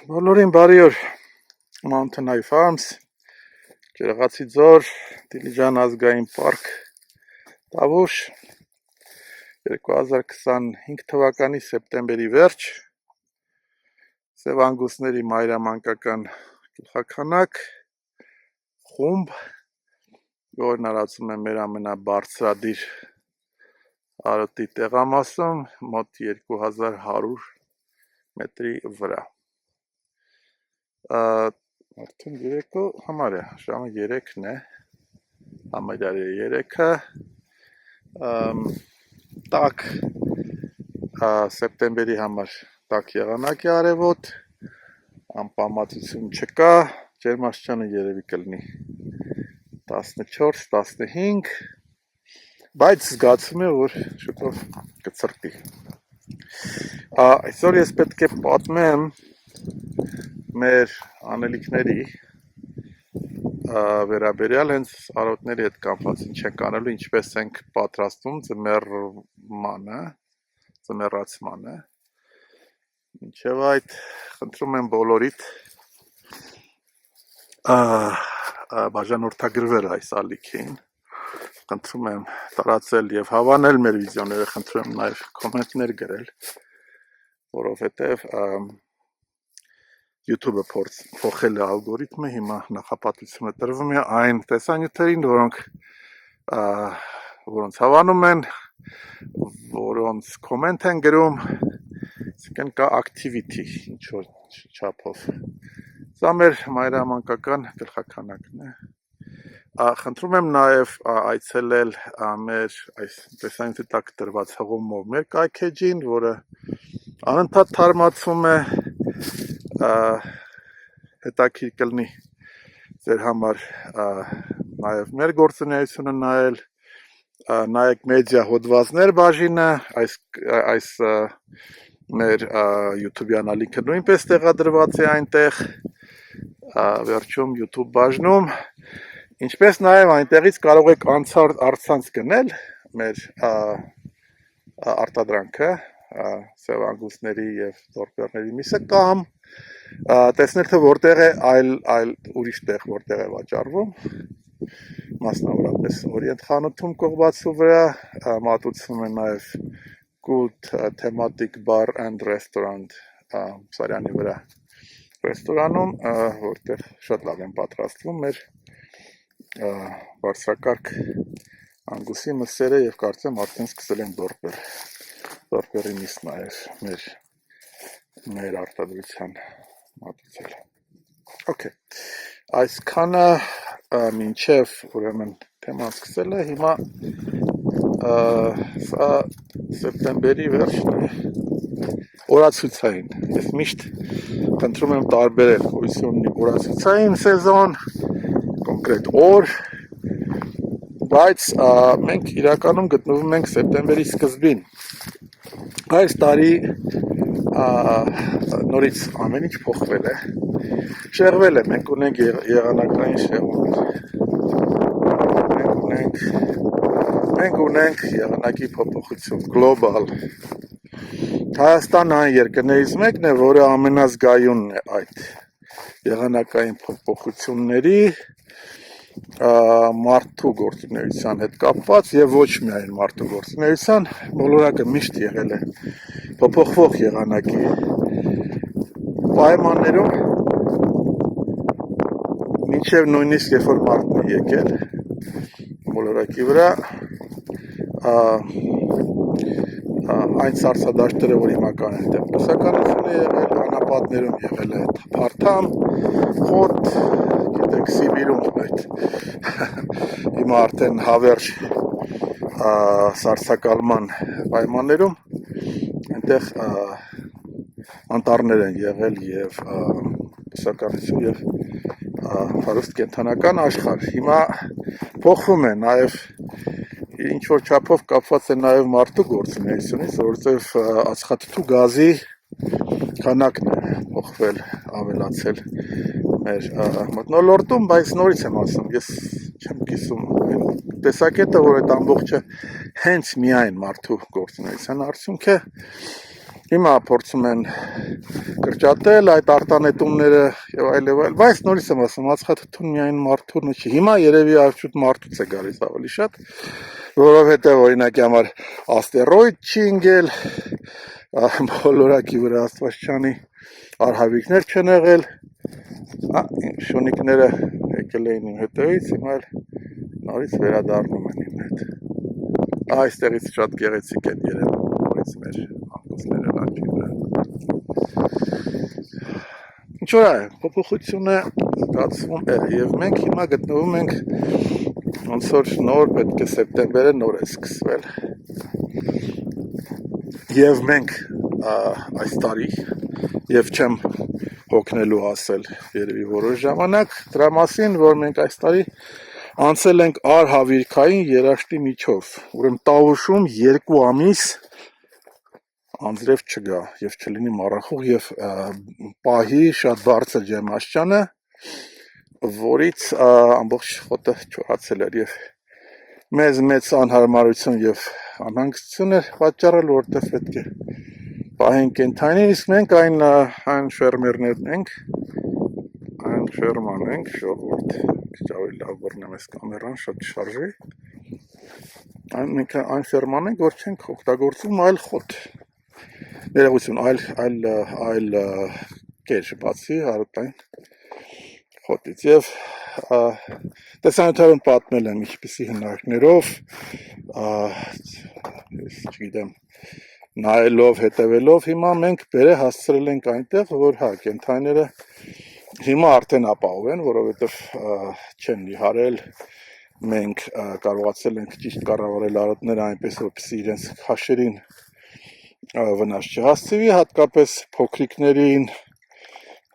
Բոլորին բարի օր, Mountain High Farms, Ջրեղացի ձոր, Դիլիջան ազգային պարկ, Տավուշ, 2025 թվականի սեպտեմբերի վերջ, Սև անգուսների մայրամանկական գլխաքանակ, խումբ, որն արածում է մեր ամենաբարձրադիր արոտի տեղամասում, մոտ 2100 մետրի վրա։ Արդեն երեկո համար է, ժամը 3-ն է, համարյա 3-ը, տաք սեպտեմբերի համար տաք եղանակ է արևոտ, անպամատություն չկա, ջերմաստիճանը երևի կլինի 14-15, բայց զգացում է, որ շուտով կցրտի։ Այսօր ես պետք է պատմեմ մեր անելիքների վերաբերյալ հենց արոտների հետ կապված ինչ ենք անելու, ինչպես ենք պատրաստվում ձմեռացմանը։ Մինչև այդ խնդրում եմ բոլորիդ բաժանորդագրվել այս ալիքին, խնդրում եմ տարածել և հավանել մեր վիդեոները, խնդրում եմ նաև կոմենտներ գրել, որովհետև YouTube-ը փոխել է ալգորիթմը, հիմա նախապատվությունը տրվում է այն տեսանյութերին, որոնց հավանում են, որոնց կոմենտ են գրում, այսինքն կա activity ինչ-որ չափով։ Սա մեր մայրամանկական գլխաքանակն է։ Խնդրում եմ նաև այցելել մեր այս տեսանյութի տակ տրված հղումով մեր կայքեջին, որը անընդհատ թարմացվում է, հետաքրքիր կլինի ձեր համար նաև մեր գործունեությունը նայել, նայեք մեդիա հոդվածներ բաժինը, այս մեր YouTube-յան ալիքը նույնպես տեղադրված է այնտեղ, վերջում YouTube բաժնում, ինչպես նաև այնտեղից կարող եք առցանց գնել մեր արտադրանքը, սև անգուսների և դորպերների միսը կամ տեսնել թե որտեղ է այլ ուրիշ տեղ որտեղ է վաճառվում, մասնավորապես Օրիենտ խանութում կողբացու վրա, մատուցվում է նաև Good Thematic Bar and Restaurant Սարյանի վրա ռեստորանում, որտեղ շատ լավ են պատրաստվում մեր բարձրակարգ անգուսի մսերը և կարծեմ արդեն սկսել են դորպերի միս նաև մեր արտադրության մատուցել։ Okay, այսքանը մինչև ուրեմն թեման սկսել է, հիմա սա սեպտեմբերի վերջն է, օրացուցային, ես միշտ խնդրում եմ տարբերել, որպեսզի ունի օրացուցային սեզոն, կոնկրետ օր, բայց մենք իրականում գտնվում ենք սեպտեմբերի սկզբին։ Այս տարի նորից ամեն ինչ փոխվել է, շեղվել է, մենք ունենք եղանակային շեղում, մենք ունենք եղանակի փոփոխություն, գլոբալ, Հայաստանը այն երկրներից մեկն է, որը ամենազգայունն է այդ եղանակային փոփոխությունների մարդու գործունեության հետ կապված և ոչ միայն մարդու գործունեության, բոլորակը միշտ եղել է փոփոխվող եղանակի պայմաններում, մինչև նույնիսկ երբ որ մարդն է եկել բոլորակի վրա, այն սառցադաշտերը, որ հիմա կան այնտեղ բուսականություն է եղել, անապատներում եղել է փարթամ, խոտ, գիտեք Սիբիրում այդ հիմա արդեն հավերժ սառցակալման պայմաններում այնտեղ անտառներ են եղել և բուսականություն և հարուստ կենդանական աշխարհ։ Հիմա փոխվում է նաև ինչ-որ չափով կապված է նաև մարդու գործունեությունից, որովհետև ածխաթթու գազի քանակն է փոխվել, ավելացել մեր մթնոլորտում, բայց նորից եմ ասում, ես չեմ կիսում տեսակետը, որ այդ ամբողջը հենց միայն մարդու գործունեության արդյունք է, Հիմա փորձում են կրճատել այդ արտանետումները եւ այլ, բայց նորից եմ ասում, ածխաթթուն միայն մարդուն չի։ Հիմա երևի արդյոք մարդուց է գալիս ավելի շատ, որովհետեւ օրինակի համար աստերոիդ չի ընկել, բոլորակի վրա Աստվածչանի արհավիկներ չեն եղել, շունիկները եկել էին իմ հետևից, հիմա էլ նորից վերադառնում են իմ հետ։ Այստեղից շատ գեղեցիկ են երևում, նորից մեր անկոսները լանջի վրա։ Ինչ որ է, փոփոխությունը զգացվում է եւ մենք հիմա գտնվում ենք ոնց որ նոր պետք է սեպտեմբերը նոր է սկսվել եւ մենք այս տարի եւ չեմ հոգնելու ասել երևի որոշ ժամանակ դրա մասին որ մենք այս տարի անցել ենք արհավիրքային երաշտի միջով ուրեմն տավուշում 2 ամիս անձրև չգա եւ չլինի մառախուղ եւ պահի շատ բարձր ջերմաստիճանը որից ամբողջ խոտը չորացել էր եւ մեծ անհարմարություն եւ անհանգստություն էր պատճառել որտեղ պետք է պահենք կենթանի իսկ մենք այն ֆերմերներն ենք այն ֆերման ենք ժողովուրդ քիչ ավելի լավ բռնեմ այս կամերան շատ չշարժվի մենք այն ֆերման ենք որ չենք օգտագործում այլ խոտ ներողություն այլ կեր բացի հարուտային խոտից եւ տեսանյութերում պատմել եմ ինչպիսի հնարքներով չգիտեմ նայելով հետևելով հիմա մենք բերը հասցրել ենք այնտեղ որ կենթանիները հիմա արդեն ապահով են որովհետեւ չեն նիհարել մենք կարողացել ենք ճիշտ կառավարել արոտները այնպես որպեսզի իրենց քաշերին վնաս չհասցվի հատկապես փոքրիկներին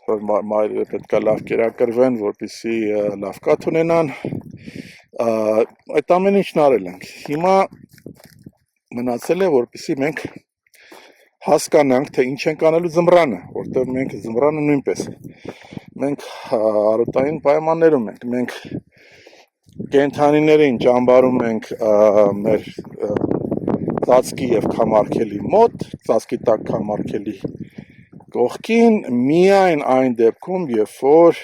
որ մայրերը պետքա լավ կերակրվեն որպեսզի լավ կաթ ունենան այդ ամեն ինչն արել ենք հիմա մնացել է որպեսզի մենք հասկանանք թե ինչ ենք անելու ձմռանը որտեղ մենք ձմռանը նույնպես մենք արոտային պայմաններում ենք մենք կենթանիներին ճամբարում ենք մեր ծածկի եւ քամարկելի մոտ ծածկի տակ քամարկելի կողքին միայն այն դեպքում երբ որ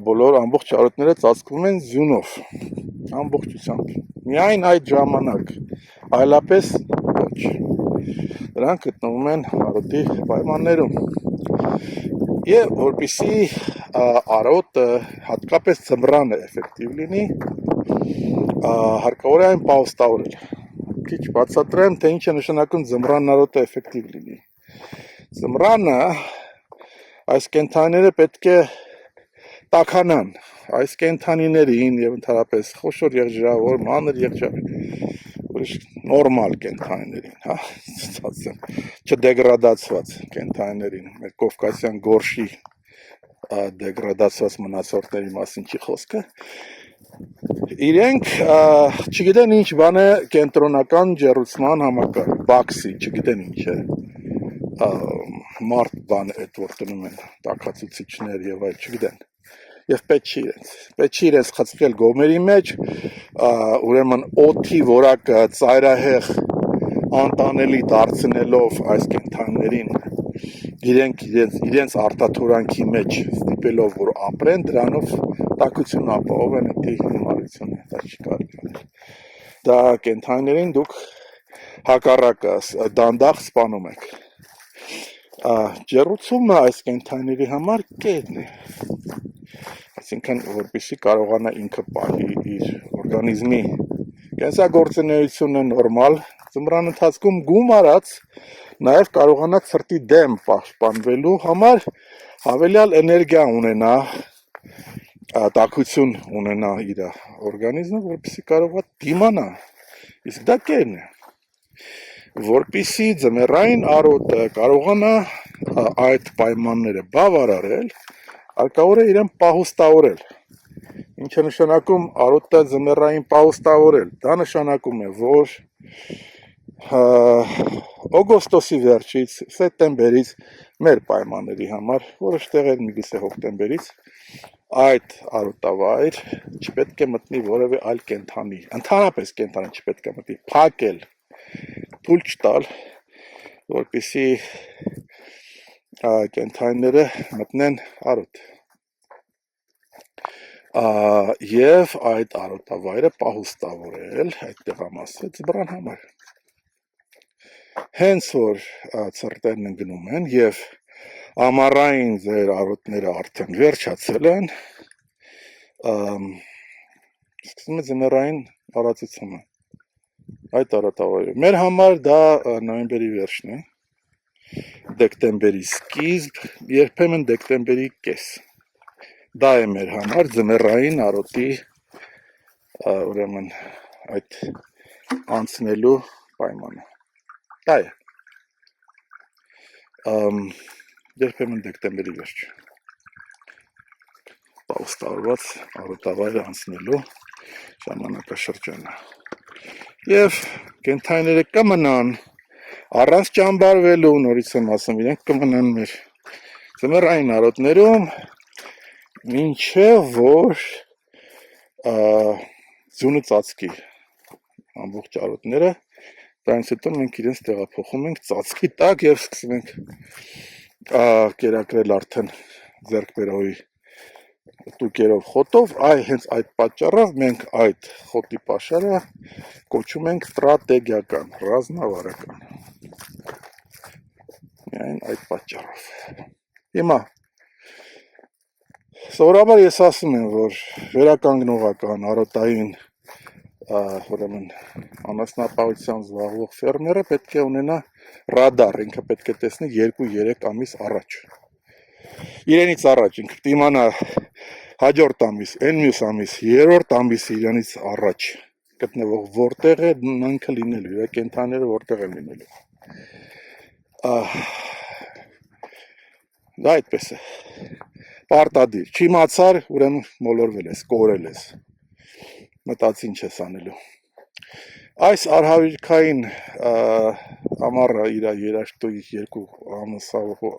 բոլոր ամբողջ արոտները ծածկվում են ձյունով ամբողջությամբ միայն այդ ժամանակ այլապես ոչ դրանք գտնվում են արոտի պայմաններում եւ որպեսզի արոտը հատկապես ձմռանը էֆեկտիվ լինի հարկավոր է այն պաուստավորել քիչ բացատրեմ թե ինչ է նշանակում ձմռան արոտը էֆեկտիվ լինի ձմռանը այս կենթանիները պետք է տաքանան այս կենթանիներին եւ ընդհանրապես խոշոր եղջերավոր մանր եղջերավոր ուրիշ նորմալ կենթանիներին չդեգրադացված կենթանիներին մեր կովկասյան գորշի դեգրադացված մնացորդների մասին չի խոսքը իրենք չգիտեն ինչ բան է կենտրոնական ջեռուցման համակարգ բաքսի չգիտեն ինչ է մարդ բան է այդ որ տնում են տաքացուցիչներ եւ այլ չգիտեն եւ պետք չի իրենց խցկել գոմերի մեջ ուրեմն օդի որակը ծայրահեղ անտանելի դարձնելով այս կենթանիներին իրենց արտաթորանքի մեջ ստիպելով որ ապրեն դրանով տաքություն ապահովեն դի հիմարությունը դա չի կարելի դա կենթանիներին դուք հակառակը դանդաղ սպանում եք ջեռուցումը այս կենթանիների համար կերն է այսինքն որպեսզի կարողանա ինքը պահի իր օրգանիզմի կենսագործունեությունը նորմալ ձմռան ընթացքում գումարած նաև կարողանա ցրտի դեմ պաշտպանվելու համար հավելյալ էներգիա ունենա տաքություն ունենա իր օրգանիզմը որպեսզի կարողա դիմանա իսկ դա կերն է որպեսզի ձմեռային արոտը կարողանա այդ պայմանները բավարարել հարկավոր է իրեն պահուստավորել ինչը նշանակում արոտը ձմեռային պահուստավորել դա նշանակում է որ օգոստոսի վերջից սեպտեմբերից մեր պայմանների համար որոշ տեղեր միգուցե հոկտեմբերից այդ արոտավայր չպետք է մտնի որևէ այլ կենթանի ընդհանրապես կենթանի չպետք է մտնի փակել թույլ չտալ որպեսզի կենդանիները մտնեն արոտ։ Եվ այդ արոտավայրը պահուստավորել այդ տեղամասը ձմռան համար։ Հենց որ ցրտերն ընկնում են եւ ամառային ձեր արոտները արդեն վերջացել են, սկսում է ձմեռային արածությունը այդ արոտավայրը։ Մեր համար դա նոյեմբերի վերջն է, դեկտեմբերի սկիզբ, երբեմն դեկտեմբերի կես։ Դա է մեր համար ձմեռային արոտի ուրեմն այդ անցնելու պայմանը։ Դա է։ Երբեմն դեկտեմբերի վերջ։ Պահուստավորված արոտավայրը անցնելու ժամանակաշրջանը։ Եվ կենդանիները կմնան առանց ճամբարվելու, նորից եմ ասում, իրենք կմնան մեր ձմեռային արոտներում, մինչև որ ձյունը ծածկի ամբողջ արոտները, դրանից հետո մենք իրենց տեղափոխում ենք ծածկի տակ եւ սկսում ենք կերակրել արդեն ձեռքբերողի տուկերով խոտով, հենց այդ պատճառով մենք այդ խոտի պաշարը կոչում ենք ստրատեգիական, ռազմավարական։ Միայն այդ պատճառով։ Հիմա սովորաբար ես ասում եմ, որ վերականգնողական արոտային ուրեմն անասնապահությամբ զբաղվող ֆերմերը պետք է ունենա ռադար, ինքը պետք է տեսնի 2-3 ամիս առաջ։ Իրենից առաջ ինքը դիմանա հաջորդ ամիս, այն մյուս ամիս, երրորդ ամիսը իրանից առաջ գտնվող որտեղ է ինքը լինելու, իր կենդանիները որտեղ են լինելու։ Դա այդպես է։ Պարտադիր, չիմացար, ուրեմն մոլորվել ես, կորել ես։ Մտածի ինչ ես անելու։ Այս արհավիրքային ամառը իր երաշտի 2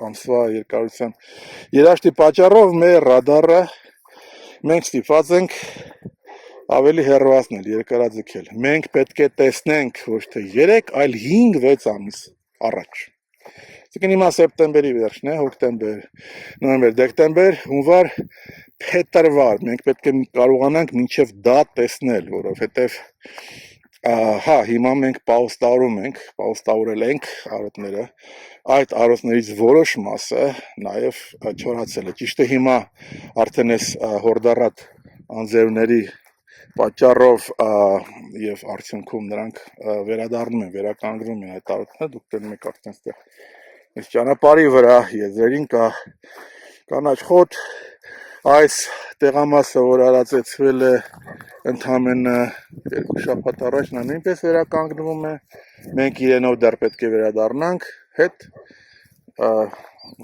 ամսվա երկարության երաշտի պատճառով մեր ռադարը մենք ստիպված ենք ավելի հեռացնել, երկարաձգել։ Մենք պետք է տեսնենք ոչ թե 3, այլ 5-6 ամիս առաջ։ Այսինքն հիմա սեպտեմբերի վերջն է, հոկտեմբեր, նոյեմբեր, դեկտեմբեր, հունվար, փետրվար, մենք պետք է կարողանանք մինչև դա տեսնել, որովհետև հիմա մենք պահուստավորել ենք արոտները, այդ արոտներից որոշ մասը նաև չորացել է։ Ճիշտ է, հիմա արդեն այս հորդառատ անձրևների պատճառով եւ արդյունքում նրանք վերադառնում են, վերականգնում են այդ արոտները, դուք տենում եք արդեն այստեղ այս ճանապարհի վրա եզրերին կա կանաչ խոտ, այս տեղամասը, որ արածեցվել է ընդամենը 2 շաբաթ առաջ, նա նույնպես վերականգնվում է, մենք իրենով դեռ պետք է վերադառնանք հետ,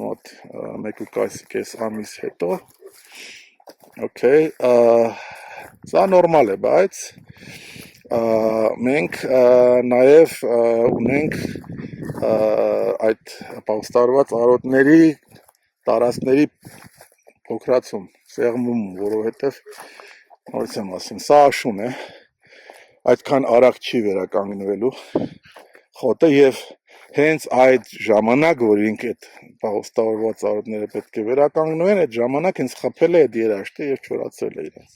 մոտ 1.5 ամիս հետո, okay, սա նորմալ է, բայց մենք նաև ունենք այդ պահուստավորված արոտների տարածքների փոքրացում, սեղմում, որովհետև նորից եմ ասում, սա աշուն է, այդքան արագ չի վերականգնվելու խոտը եւ հենց այդ ժամանակ, որ ինք այդ պահուստավորված արոտները պետք է վերականգնվեն, այդ ժամանակ հենց խփել է այդ երաշտը եւ չորացրել է իրենց։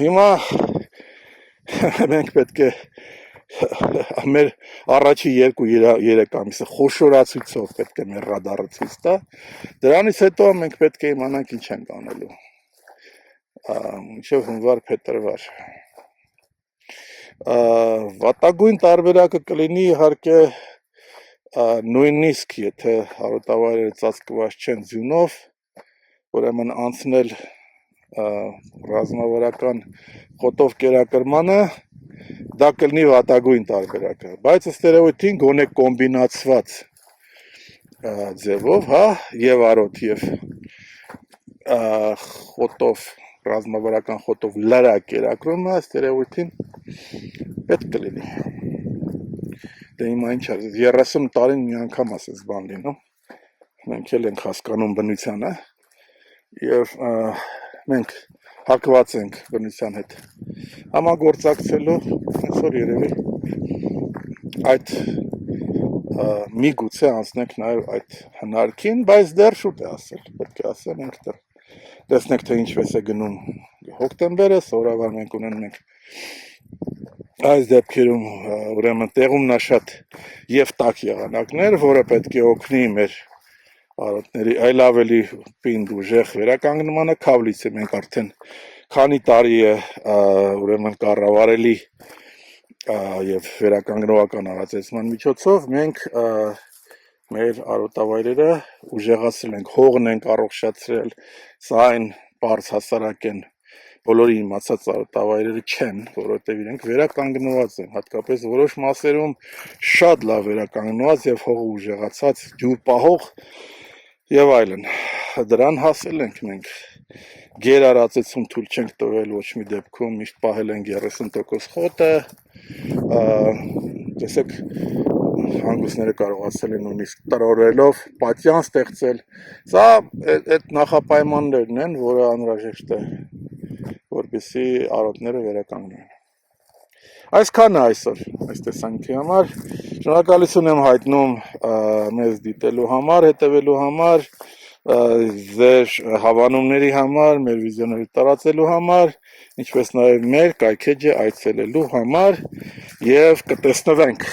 Հիմա մենք պետք է մեր առաջի 2-3 ամիսը խոշորացույցով պետք է մեր ռադարը ցույց տա, դրանից հետո մենք պետք է իմանանք ինչ ենք անելու, մինչև հունվար, փետրվար։ Վատագույն տարբերակը կլինի իհարկե նույնիսկ եթե արոտավայրերը ծածկված չեն ձյունով, ուրեմն անցնել ռազմավարական խոտով կերակրմանը, դա կլինի վատագույն տարբերակը, բայց ըստ երևույթին գոնե կոմբինացված ձևով, եւ արոտ եւ խոտով, ռազմավարական խոտով լրակ կերակրումը ըստ երևույթին պետք կլինի։ Դե հիմա ինչ է, 30 տարին մի անգամ ասես բան լինում, մենք էլ ենք հասկանում բնությանը եւ մենք հակված ենք բնության հետ համագործակցելու, հենց որ երևի այդ միգուցե անցնենք նաև այդ հնարքին, բայց դեռ շուտ է ասել, պետք է ասել ենք դեռ տեսնենք թե ինչպես է գնում հոկտեմբերը, սովորաբար մենք ունենք այս դեպքերում ուրեմն տեղումնաշատ եւ տաք եղանակներ, որը պետք է օգնի մեր արոտների այլ ավելի պինդ ուժեղ վերականգնմանը, քավլիցը մենք արդեն քանի տարի է ուրեմն կառավարելի եւ վերականգնողական արածեցման միջոցով մենք մեր արոտավայրերը ուժեղացրել ենք, հողն ենք առողջացրել, սա այն բարձ հասարակ են բոլորի իմացած արոտավայրերը չեն, որովհետև իրենք վերականգնված են, հատկապես որոշ մասերում շատ լավ վերականգնված եւ հողը ուժեղացած, ջուր պահող եւ այլն։ Դրան հասել ենք մենք։ Գերարածեցում թույլ չենք տվել ոչ մի դեպքում, միշտ պահել ենք 30% խոտը, տեսեք հանգույցները կարողացել են նույնիսկ տրորելով պատյան ստեղծել։ Սա այդ նախապայմաններն են, որը անհրաժեշտ է, որպեսզի արոտները վերականգնվեն։ Այսքանը այսօր այս տեսանյութի համար։ Շնորհակալություն եմ հայտնում մեզ դիտելու համար, հետևելու համար, ձեր հավանումների համար, մեր վիդեոները տարածելու համար, ինչպես նաև մեր կայքէջը այցելելու համար եւ կտեսնվենք